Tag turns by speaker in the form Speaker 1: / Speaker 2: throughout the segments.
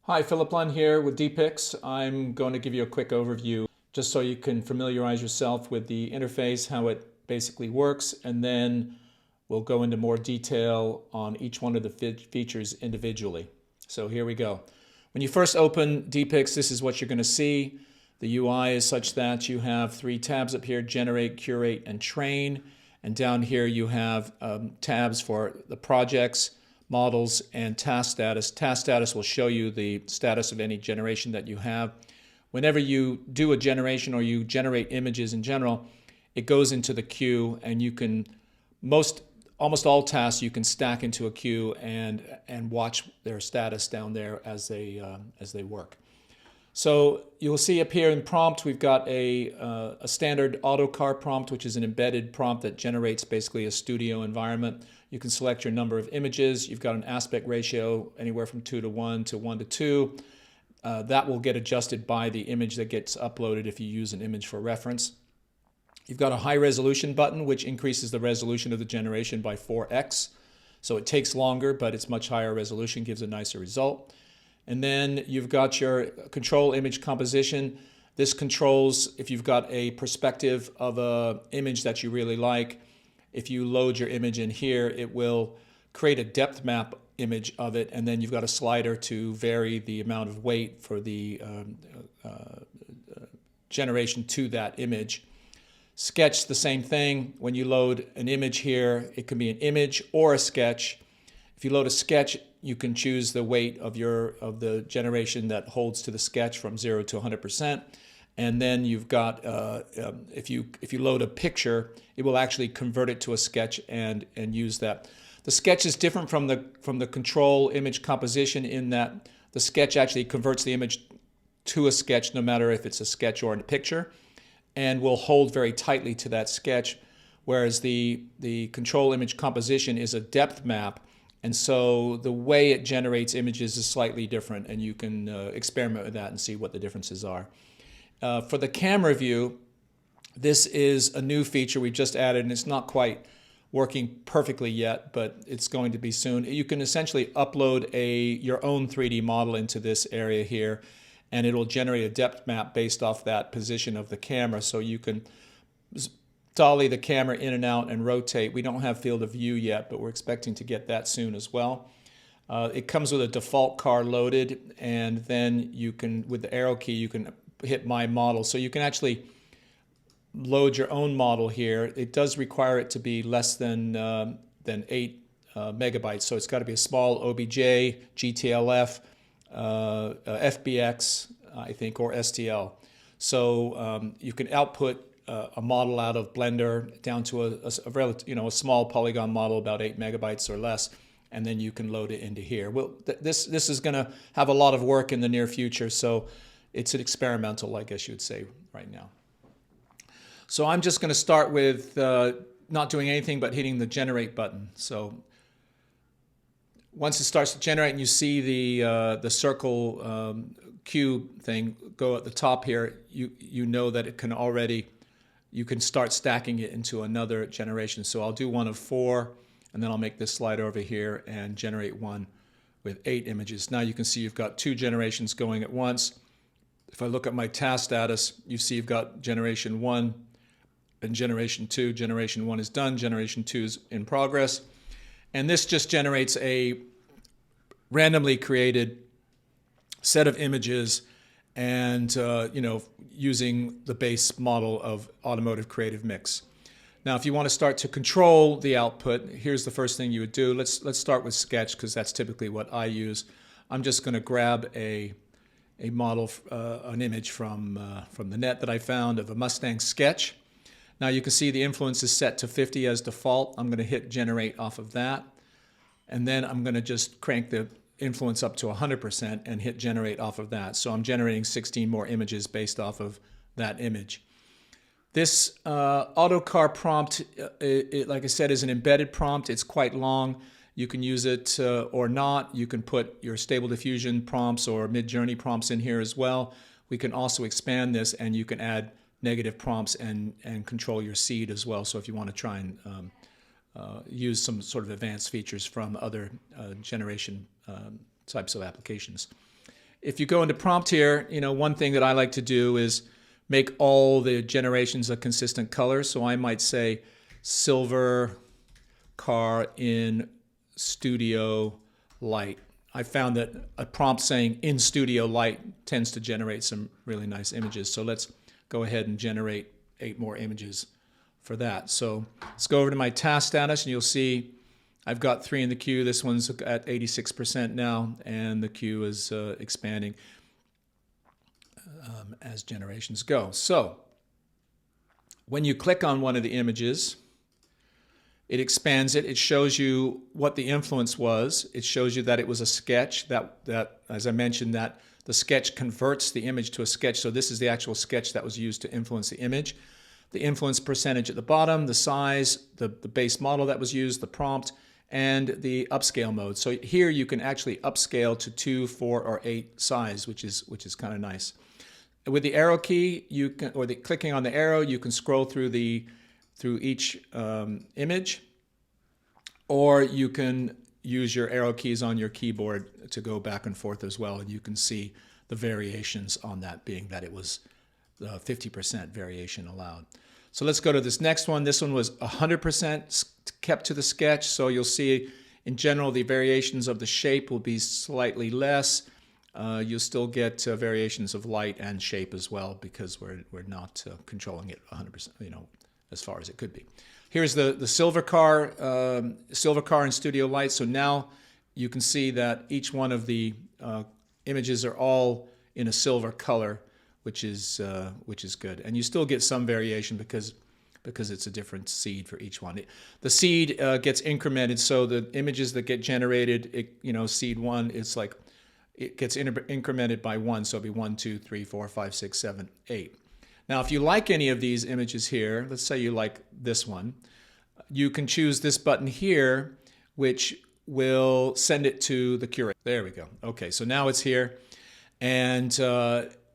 Speaker 1: Hi, Philip Lund here with Depix. I'm going to give you a quick overview just so you can familiarize yourself with the interface, how it basically works, and then we'll go into more detail on each one of the features individually. So here we go. When you first open Depix, this is what you're going to see. The UI is such that you have three tabs up here: Generate, Curate, and Train. And down here you have tabs for the projects, models, and task status. Task status will show you the status of any generation that you have. Whenever you do a generation or you generate images in general, it goes into the queue, and you can almost all tasks you can stack into a queue and watch their status down there as they work. So you'll see up here in prompt, we've got a standard AutoCAR prompt, which is an embedded prompt that generates basically a studio environment. You can select your number of images. You've got an aspect ratio anywhere from 2 to 1 to 1 to 2. That will get adjusted by the image that gets uploaded if you use an image for reference. You've got a high resolution button, which increases the resolution of the generation by 4x. So it takes longer, but it's much higher resolution, gives a nicer result. And then you've got your control image composition. This controls if you've got a perspective of an image that you really like. If you load your image in here, it will create a depth map image of it, and then you've got a slider to vary the amount of weight for the generation to that image. Sketch, the same thing. When you load an image here, it can be an image or a sketch. If you load a sketch, you can choose the weight of the generation that holds to the sketch from 0 to 100%. And then you've got if you load a picture, it will actually convert it to a sketch and use that. The sketch is different from the control image composition in that the sketch actually converts the image to a sketch, no matter if it's a sketch or a picture, and will hold very tightly to that sketch. Whereas the control image composition is a depth map. And so the way it generates images is slightly different, and you can experiment with that and see what the differences are. For the camera view, this is a new feature we just added, and it's not quite working perfectly yet, but it's going to be soon. You can essentially upload your own 3D model into this area here, and it'll generate a depth map based off that position of the camera, so you can dolly the camera in and out and rotate. We don't have field of view yet, but we're expecting to get that soon as well. It comes with a default car loaded, and then you can, with the arrow key, you can hit My Model. So you can actually load your own model here. It does require it to be less than 8 megabytes, so it's got to be a small OBJ, GTLF, FBX, I think, or STL. So you can output a model out of Blender down to a small polygon model, about 8 megabytes or less, and then you can load it into here. Well, this is going to have a lot of work in the near future, so it's an experimental, I guess you would say, right now. So I'm just going to start with not doing anything but hitting the Generate button. So once it starts to generate and you see the circle cube thing go at the top here, you know that it can already, you can start stacking it into another generation. So I'll do one of 4, and then I'll make this slide over here and generate one with 8 images. Now you can see you've got 2 generations going at once. If I look at my task status, you see you've got generation 1 and generation 2. Generation 1 is done, generation 2 is in progress. And this just generates a randomly created set of images, and using the base model of Automotive Creative Mix. Now, if you want to start to control the output, here's the first thing you would do. Let's start with Sketch, because that's typically what I use. I'm just going to grab a model, an image from the net that I found of a Mustang Sketch. Now you can see the influence is set to 50 as default. I'm going to hit Generate off of that, and then I'm going to just crank the influence up to 100% and hit Generate off of that. So I'm generating 16 more images based off of that image. This AutoCAR prompt, like I said, is an embedded prompt. It's quite long. You can use it or not. You can put your Stable Diffusion prompts or Mid-Journey prompts in here as well. We can also expand this, and you can add negative prompts and control your seed as well. So if you want to try and use some sort of advanced features from other generation types of applications. if you go into prompt here, one thing that I like to do is make all the generations a consistent color. So I might say silver car in studio light. I found that a prompt saying in studio light tends to generate some really nice images. So let's go ahead and generate 8 more images for that. So let's go over to my task status, and you'll see I've got 3 in the queue. This one's at 86% now, and the queue is expanding as generations go. So when you click on one of the images, it expands it. It shows you what the influence was. It shows you that it was a sketch, that as I mentioned, that the sketch converts the image to a sketch. So this is the actual sketch that was used to influence the image. The influence percentage at the bottom, the size, the base model that was used, the prompt, and the upscale mode. So here you can actually upscale to 2, 4, or 8 size, which is kind of nice. With the arrow key, you can, or clicking on the arrow, you can scroll through each image, or you can use your arrow keys on your keyboard to go back and forth as well, and you can see the variations on that, being that it was 50% variation allowed. So let's go to this next one. This one was 100% kept to the sketch, so you'll see in general the variations of the shape will be slightly less. You'll still get variations of light and shape as well, because we're not controlling it 100%, as far as it could be. Here's the silver car in studio light. So now you can see that each one of the images are all in a silver color, which is good. And you still get some variation because it's a different seed for each one. The seed gets incremented, so the images that get generated, seed 1, it's like it gets incremented by 1, so it'll be 1, 2, 3, 4, 5, 6, 7, 8. Now, if you like any of these images here, let's say you like this one, you can choose this button here, which will send it to the curate. There we go. Okay, so now it's here, and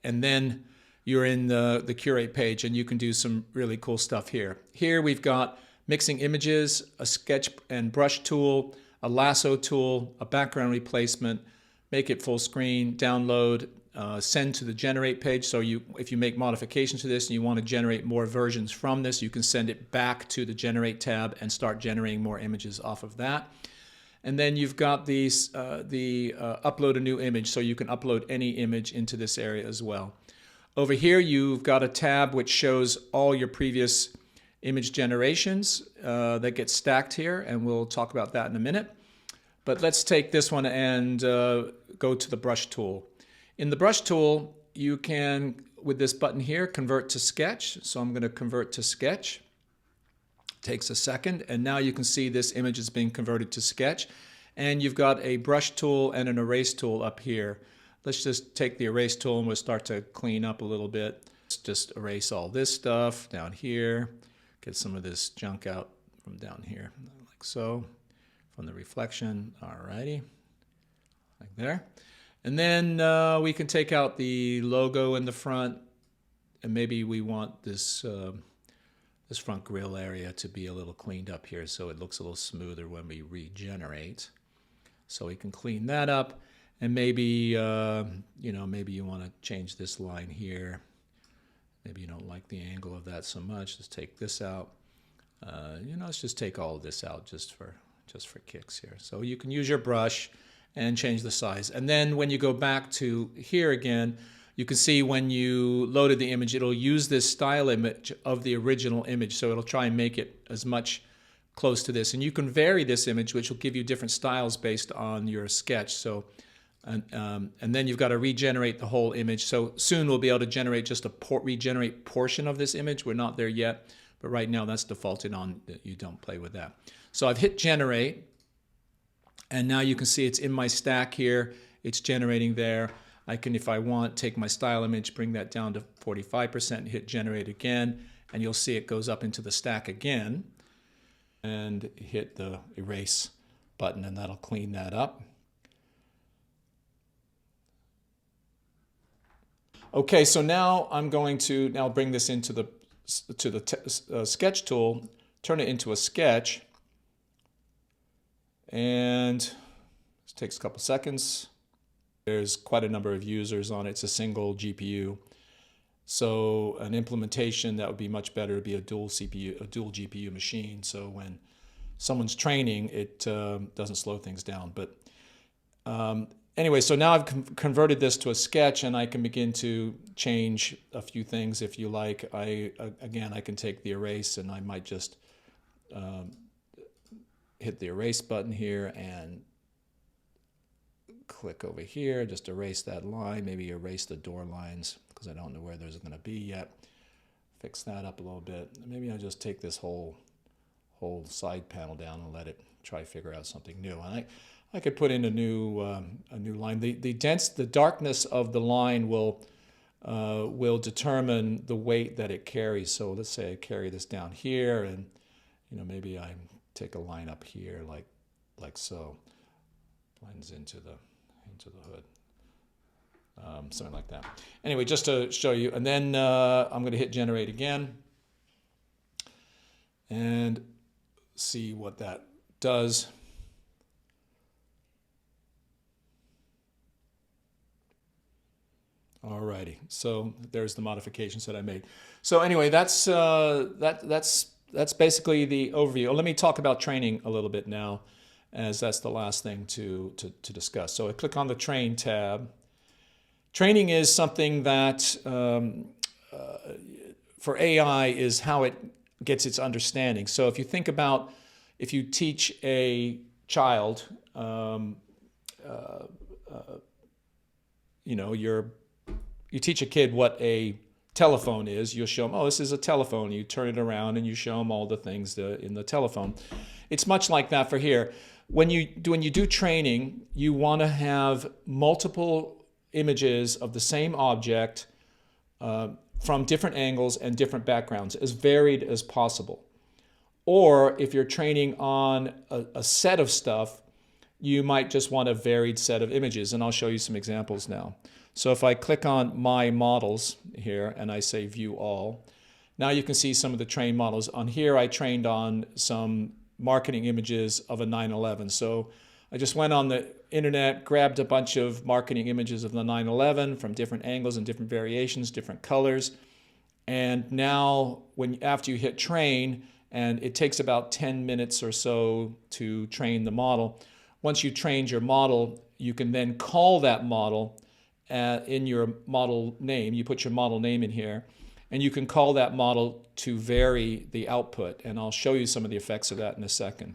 Speaker 1: then you're in the curate page, and you can do some really cool stuff here. Here we've got mixing images, a sketch and brush tool, a lasso tool, a background replacement, make it full screen, download, send to the generate page. So if you make modifications to this and you want to generate more versions from this, you can send it back to the generate tab and start generating more images off of that. And then you've got the upload a new image, so you can upload any image into this area as well. Over here you've got a tab which shows all your previous image generations that get stacked here, and we'll talk about that in a minute. But let's take this one and go to the brush tool. In the brush tool, you can, with this button here, convert to sketch. So I'm going to convert to sketch. Takes a second, and now you can see this image is being converted to sketch. And you've got a brush tool and an erase tool up here. Let's just take the erase tool and we'll start to clean up a little bit. Let's just erase all this stuff down here. Get some of this junk out from down here, like so, from the reflection. Alrighty, like there. And then we can take out the logo in the front, and maybe we want this this front grille area to be a little cleaned up here so it looks a little smoother when we regenerate. So we can clean that up, and maybe maybe you want to change this line here. Maybe you don't like the angle of that so much. Let's take this out. Let's just take all of this out just for kicks here. So you can use your brush and change the size. And then when you go back to here again, you can see when you loaded the image, it'll use this style image of the original image. So it'll try and make it as much close to this. And you can vary this image, which will give you different styles based on your sketch. So, and then you've got to regenerate the whole image. So soon we'll be able to generate just a regenerate portion of this image. We're not there yet, but right now that's defaulted on. You don't play with that. So I've hit generate. And now you can see it's in my stack here. It's generating there. I can, if I want, take my style image, bring that down to 45%, hit generate again, and you'll see it goes up into the stack again. And hit the erase button, and that'll clean that up. Okay, so now I'm going to bring this into the sketch tool, turn it into a sketch. And this takes a couple seconds. There's quite a number of users on it. It's a single GPU. So an implementation that would be much better would be a dual CPU, a dual GPU machine. So when someone's training, it doesn't slow things down. But anyway, so now I've converted this to a sketch, and I can begin to change a few things if you like. Again, I can take the erase, and I might just hit the erase button here and click over here, just erase that line, maybe erase the door lines because I don't know where there's going to be yet. Fix that up a little bit. Maybe I'll just take this whole side panel down and let it try to figure out something new. And I could put in a new line. The darkness of the line will determine the weight that it carries. So let's say I carry this down here, and maybe I take a line up here like so. Blends into the hood, something like that. Anyway, just to show you, and then I'm going to hit generate again and see what that does. Alrighty, so there's the modifications that I made. So anyway, that's basically the overview. Let me talk about training a little bit now, as that's the last thing to discuss. So I click on the Train tab. Training is something that for AI is how it gets its understanding. So if you think about, if you teach a child, you teach a kid what a telephone is, you'll show them, oh, this is a telephone. You turn it around and you show them all the things in the telephone. It's much like that for here. When you do training, you want to have multiple images of the same object from different angles and different backgrounds, as varied as possible. Or if you're training on a set of stuff, you might just want a varied set of images, and I'll show you some examples now. So if I click on My Models here and I say View All, now you can see some of the trained models. On here I trained on some marketing images of a 911. So I just went on the internet, grabbed a bunch of marketing images of the 911 from different angles and different variations, different colors. And now after you hit train, and it takes about 10 minutes or so to train the model. Once you trained your model, you can then call that model in your model name. You put your model name in here, and you can call that model to vary the output. And I'll show you some of the effects of that in a second.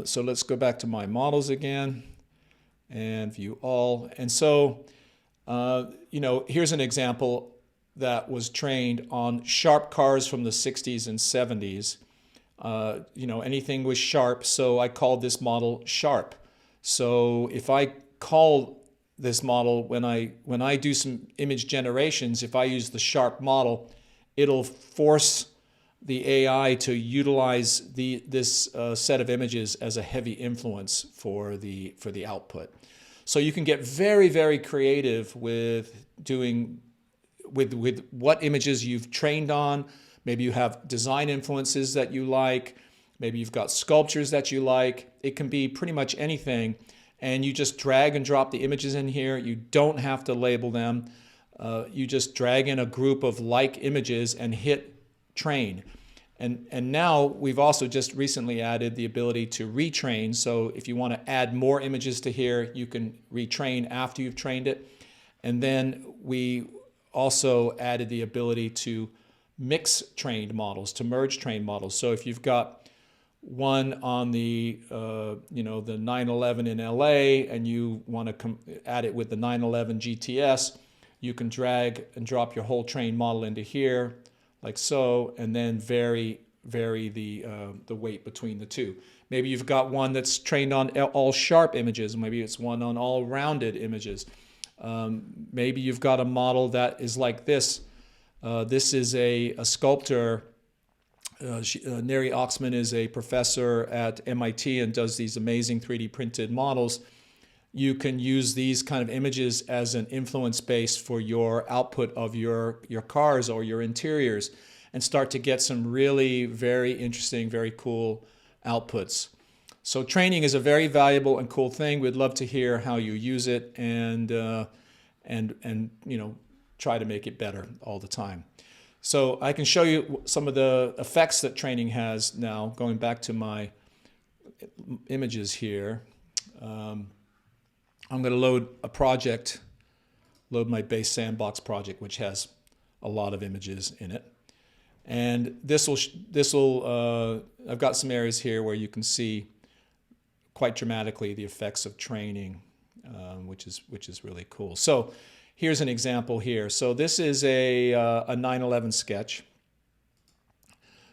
Speaker 1: So let's go back to My Models again and View All. And so, here's an example that was trained on sharp cars from the 60s and 70s. Anything was sharp, so I called this model Sharp. So if I call this model, when I do some image generations, if I use the Sharp model, it'll force the AI to utilize this set of images as a heavy influence for the output. So you can get very, very creative with what images you've trained on. Maybe you have design influences that you like. Maybe you've got sculptures that you like. It can be pretty much anything. And you just drag and drop the images in here. You don't have to label them. You just drag in a group of like images and hit train. And now we've also just recently added the ability to retrain. So if you want to add more images to here, you can retrain after you've trained it. And then we also added the ability to mix trained models, to merge trained models. So if you've got one on the the 911 in LA and you want to add it with the 911 GTS, you can drag and drop your whole trained model into here like so, and then vary the weight between the two. Maybe you've got one that's trained on all sharp images. Maybe it's one on all rounded images. Maybe you've got a model that is like this. This is a sculptor. Neri Oxman is a professor at MIT and does these amazing 3D printed models. You can use these kind of images as an influence base for your output of your cars or your interiors and start to get some really very interesting, very cool outputs. So training is a very valuable and cool thing. We'd love to hear how you use it and try to make it better all the time. So I can show you some of the effects that training has now, going back to my images here. I'm going to load a project, load my base sandbox project, which has a lot of images in it. And I've got some areas here where you can see quite dramatically the effects of training, which is really cool. So here's an example here. So this is a 9/11 sketch.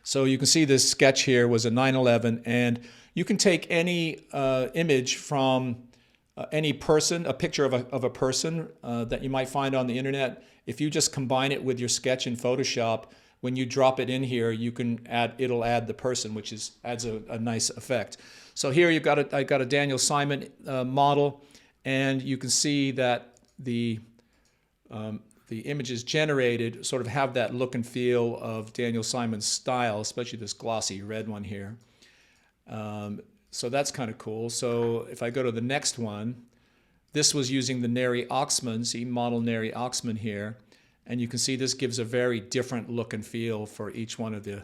Speaker 1: So you can see this sketch here was a 9/11, and you can take any image from any person, a picture of a person that you might find on the internet. If you just combine it with your sketch in Photoshop, when you drop it in here, it'll add the person, which adds a nice effect. So here I got a Daniel Simon model, and you can see that the images generated sort of have that look and feel of Daniel Simon's style, especially this glossy red one here. So that's kind of cool. So if I go to the next one, this was using the Neri Oxman, see model Neri Oxman here, and you can see this gives a very different look and feel for each one of the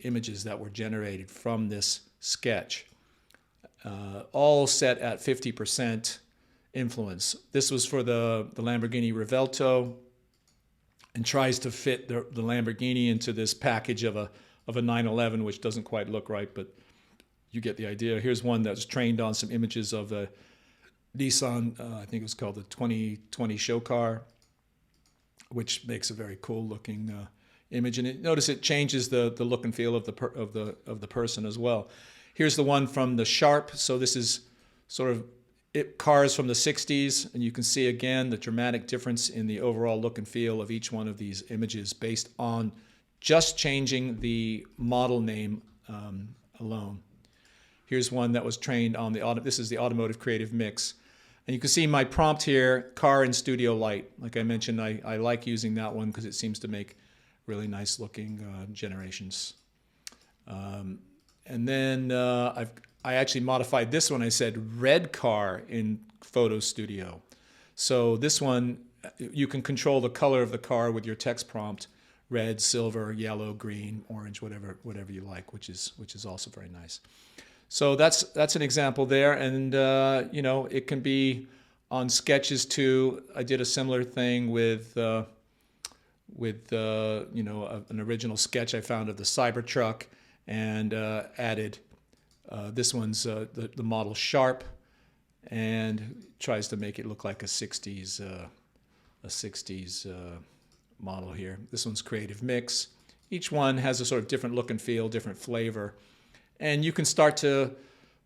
Speaker 1: images that were generated from this sketch, all set at 50% influence. This was for the Lamborghini Revuelto, and tries to fit the Lamborghini into this package of a 911, which doesn't quite look right, but you get the idea. Here's one that's trained on some images of the Nissan, I think it was called the 2020 show car, which makes a very cool looking image. And notice it changes the look and feel of the person as well. Here's the one from the Sharp. So this is sort of cars from the 60s, and you can see again the dramatic difference in the overall look and feel of each one of these images based on just changing the model name alone. Here's one that was trained on this is the Automotive Creative Mix. And you can see my prompt here, car and studio light. Like I mentioned, I like using that one because it seems to make really nice looking generations. And then I actually modified this one. I said red car in Photo Studio. So this one, you can control the color of the car with your text prompt, red, silver, yellow, green, orange, whatever you like, which is also very nice. So that's an example there, and it can be on sketches too. I did a similar thing with an original sketch I found of the Cybertruck, and added this one's the model Sharp, and tries to make it look like a 60s model here. This one's Creative Mix. Each one has a sort of different look and feel, different flavor. And you can start to,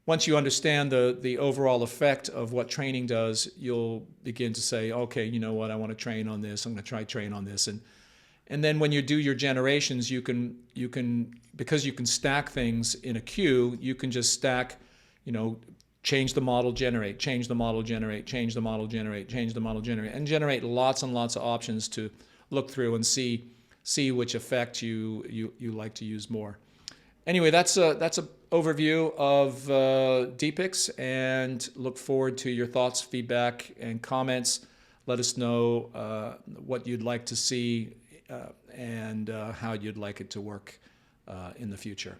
Speaker 1: once you understand the overall effect of what training does, you'll begin to say, okay, you know what, I want to train on this, I'm going to try train on this. And then when you do your generations, you can because you can stack things in a queue, you can just stack, change the model, generate, change the model, generate, change the model, generate, change the model, generate, and generate lots and lots of options to look through and see which effect you like to use more. Anyway, that's a overview of Depix, and look forward to your thoughts, feedback, and comments. Let us know what you'd like to see and how you'd like it to work in the future.